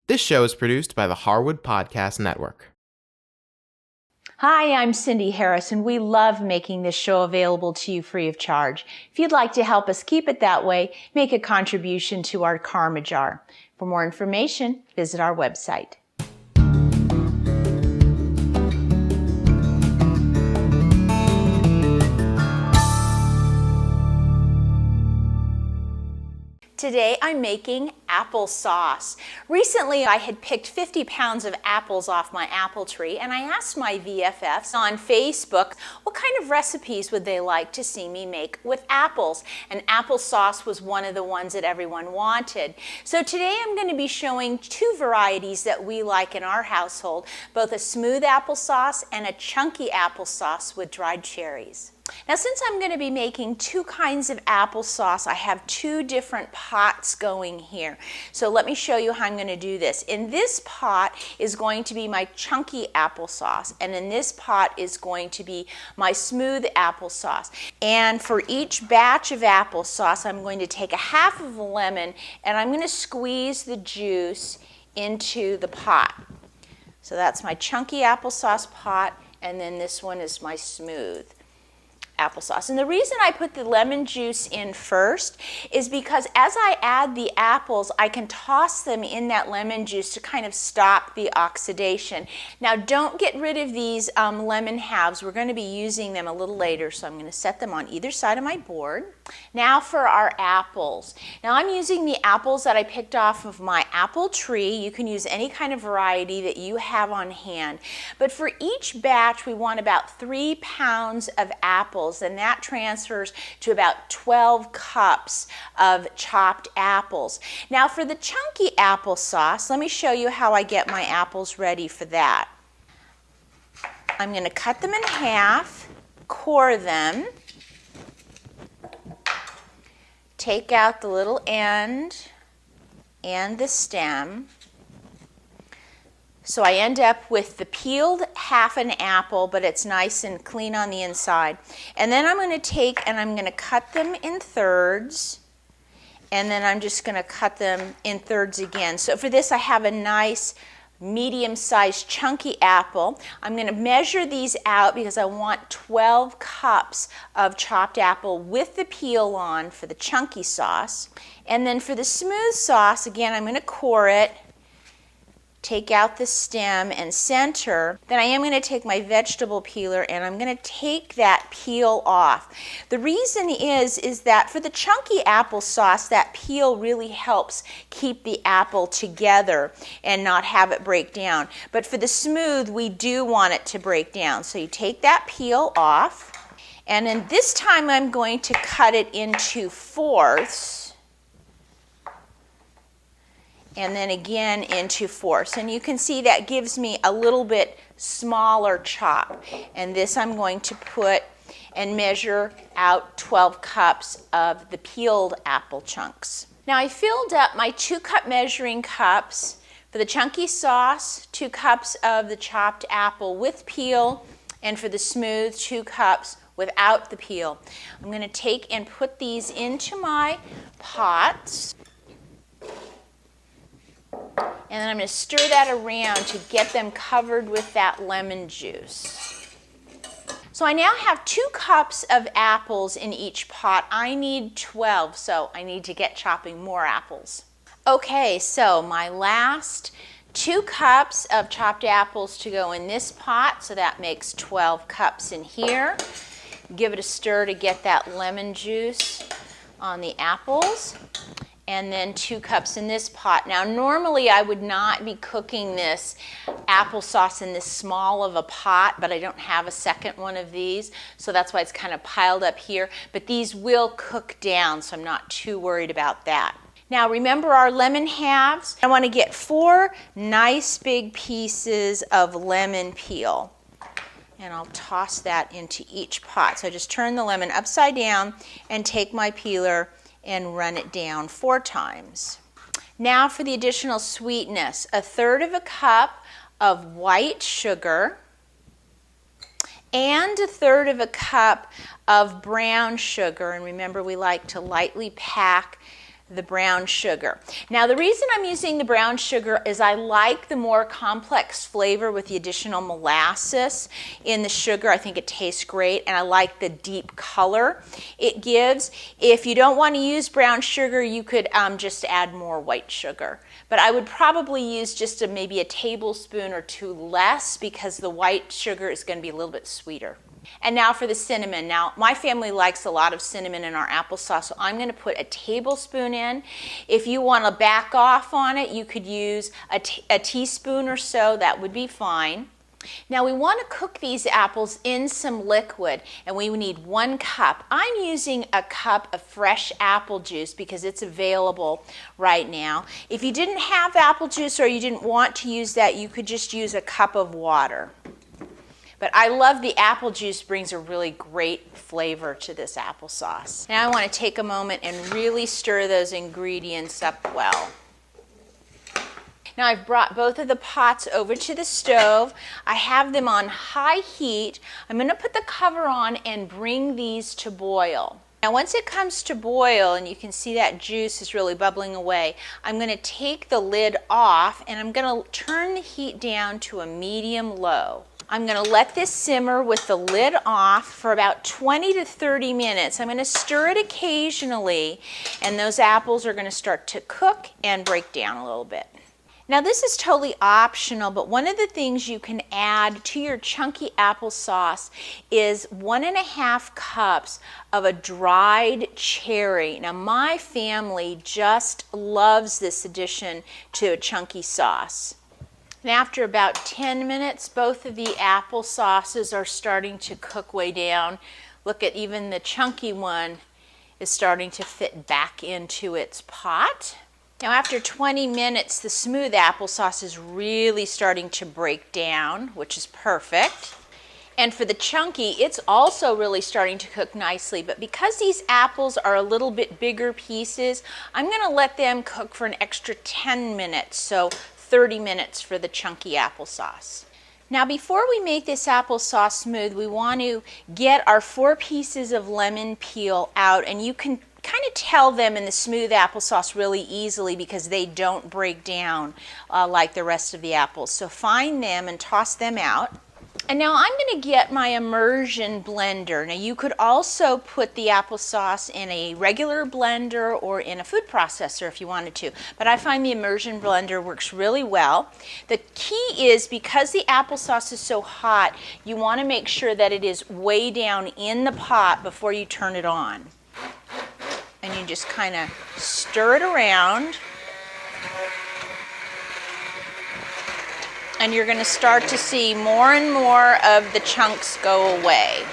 This show is produced by the Harwood Podcast Network. Hi, I'm Cindy Harris, and we love making this show available to you free of charge. If you'd like to help us keep it that way, make a contribution to our Karma Jar. For more information, visit our website. Today I'm making applesauce. Recently I had picked 50 pounds of apples off my apple tree, and I asked my VFFs on Facebook what kind of recipes would they like to see me make with apples, and applesauce was one of the ones that everyone wanted. So today I'm going to be showing two varieties that we like in our household, both a smooth applesauce and a chunky applesauce with dried cherries. Now, since I'm going to be making two kinds of applesauce, I have two different pots going here. So let me show you how I'm going to do this. In this pot is going to be my chunky applesauce, and in this pot is going to be my smooth applesauce. And for each batch of applesauce, I'm going to take a half of a lemon, and I'm going to squeeze the juice into the pot. So that's my chunky applesauce pot, and then this one is my smooth applesauce. And the reason I put the lemon juice in first is because as I add the apples, I can toss them in that lemon juice to kind of stop the oxidation. Now, don't get rid of these lemon halves. We're going to be using them a little later, so I'm going to set them on either side of my board. Now for our apples. Now I'm using the apples that I picked off of my apple tree. You can use any kind of variety that you have on hand. But for each batch, we want about 3 pounds of apples, and that transfers to about 12 cups of chopped apples. Now for the chunky applesauce, let me show you how I get my apples ready for that. I'm going to cut them in half, core them, take out the little end and the stem. So I end up with the peeled half an apple, but it's nice and clean on the inside. And then I'm going to take and I'm going to cut them in thirds, and then I'm just going to cut them in thirds again. So for this I have a nice medium-sized chunky apple. I'm going to measure these out because I want 12 cups of chopped apple with the peel on for the chunky sauce. And then for the smooth sauce, again, I'm going to core it, take out the stem and center. Then I am going to take my vegetable peeler and I'm going to take that peel off. The reason is that for the chunky applesauce, that peel really helps keep the apple together and not have it break down. But for the smooth, we do want it to break down. So you take that peel off, and then this time I'm going to cut it into fourths, and then again into fourths. And you can see that gives me a little bit smaller chop. And this I'm going to put and measure out 12 cups of the peeled apple chunks. Now I filled up my 2-cup measuring cups for the chunky sauce, 2 cups of the chopped apple with peel, and for the smooth, 2 cups without the peel. I'm going to take and put these into my pots. And then I'm going to stir that around to get them covered with that lemon juice. So I now have 2 cups of apples in each pot. I need 12, so I need to get chopping more apples. Okay, so my last 2 cups of chopped apples to go in this pot, so that makes 12 cups in here. Give it a stir to get that lemon juice on the apples. And then 2 cups in this pot. Now normally I would not be cooking this applesauce in this small of a pot, but I don't have a second one of these, so that's why it's kind of piled up here. But these will cook down, so I'm not too worried about that. Now remember our lemon halves? I want to get 4 nice big pieces of lemon peel. And I'll toss that into each pot. So I just turn the lemon upside down and take my peeler and run it down 4 times. Now for the additional sweetness, 1/3 cup of white sugar and 1/3 cup of brown sugar. And remember, we like to lightly pack the brown sugar. Now the reason I'm using the brown sugar is I like the more complex flavor with the additional molasses in the sugar. I think it tastes great, and I like the deep color it gives. If you don't want to use brown sugar, you could just add more white sugar. But I would probably use just maybe a tablespoon or two less, because the white sugar is going to be a little bit sweeter. And now for the cinnamon. Now, my family likes a lot of cinnamon in our applesauce, so I'm going to put a tablespoon in. If you want to back off on it, you could use a teaspoon or so. That would be fine. Now, we want to cook these apples in some liquid, and we need 1 cup. I'm using a cup of fresh apple juice because it's available right now. If you didn't have apple juice or you didn't want to use that, you could just use a cup of water. But I love the apple juice, brings a really great flavor to this applesauce. Now I want to take a moment and really stir those ingredients up well. Now I've brought both of the pots over to the stove. I have them on high heat. I'm going to put the cover on and bring these to boil. Now once it comes to boil, and you can see that juice is really bubbling away, I'm going to take the lid off and I'm going to turn the heat down to a medium-low. I'm going to let this simmer with the lid off for about 20 to 30 minutes. I'm going to stir it occasionally, and those apples are going to start to cook and break down a little bit. Now this is totally optional, but one of the things you can add to your chunky applesauce is 1.5 cups of a dried cherry. Now my family just loves this addition to a chunky sauce. And after about 10 minutes, both of the apple sauces are starting to cook way down. Look at, even the chunky one is starting to fit back into its pot. Now after 20 minutes, the smooth applesauce is really starting to break down, which is perfect. And for the chunky, it's also really starting to cook nicely, but because these apples are a little bit bigger pieces, I'm going to let them cook for an extra 10 minutes, so 30 minutes for the chunky applesauce. Now before we make this applesauce smooth, we want to get our 4 pieces of lemon peel out, and you can kind of tell them in the smooth applesauce really easily because they don't break down like the rest of the apples. So find them and toss them out. And now I'm going to get my immersion blender. Now you could also put the applesauce in a regular blender or in a food processor if you wanted to, but I find the immersion blender works really well. The key is, because the applesauce is so hot, you want to make sure that it is way down in the pot before you turn it on. And you just kind of stir it around. And you're going to start to see more and more of the chunks go away.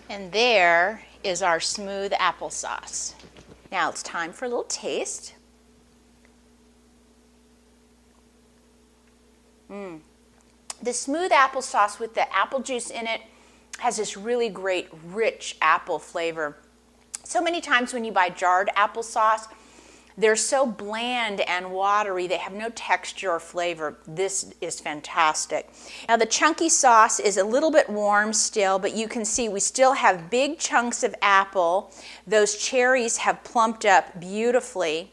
And there is our smooth applesauce. Now it's time for a little taste. The smooth applesauce with the apple juice in it has this really great, rich apple flavor. So many times when you buy jarred applesauce, they're so bland and watery, they have no texture or flavor. This is fantastic. Now the chunky sauce is a little bit warm still, but you can see we still have big chunks of apple. Those cherries have plumped up beautifully.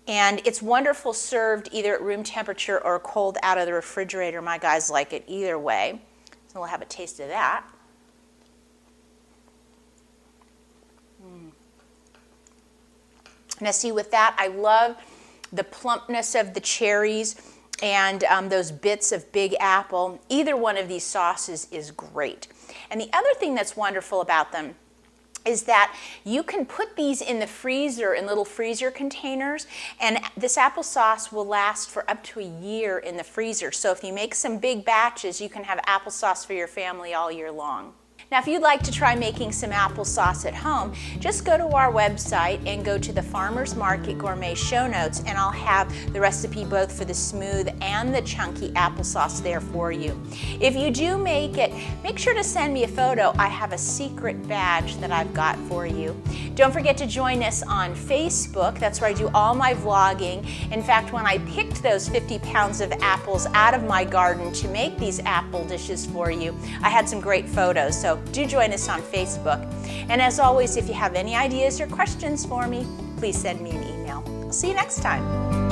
And it's wonderful served either at room temperature or cold out of the refrigerator. My guys like it either way. So we'll have a taste of that. Now see, with that, I love the plumpness of the cherries and those bits of big apple. Either one of these sauces is great. And the other thing that's wonderful about them is that you can put these in the freezer, in little freezer containers, and this applesauce will last for up to a year in the freezer. So if you make some big batches, you can have applesauce for your family all year long. Now, if you'd like to try making some applesauce at home, just go to our website and go to the Farmer's Market Gourmet show notes, and I'll have the recipe both for the smooth and the chunky applesauce there for you. If you do make it, make sure to send me a photo. I have a secret badge that I've got for you. Don't forget to join us on Facebook. That's where I do all my vlogging. In fact, when I picked those 50 pounds of apples out of my garden to make these apple dishes for you, I had some great photos, so do join us on Facebook. And as always, if you have any ideas or questions for me, please send me an email. I'll see you next time.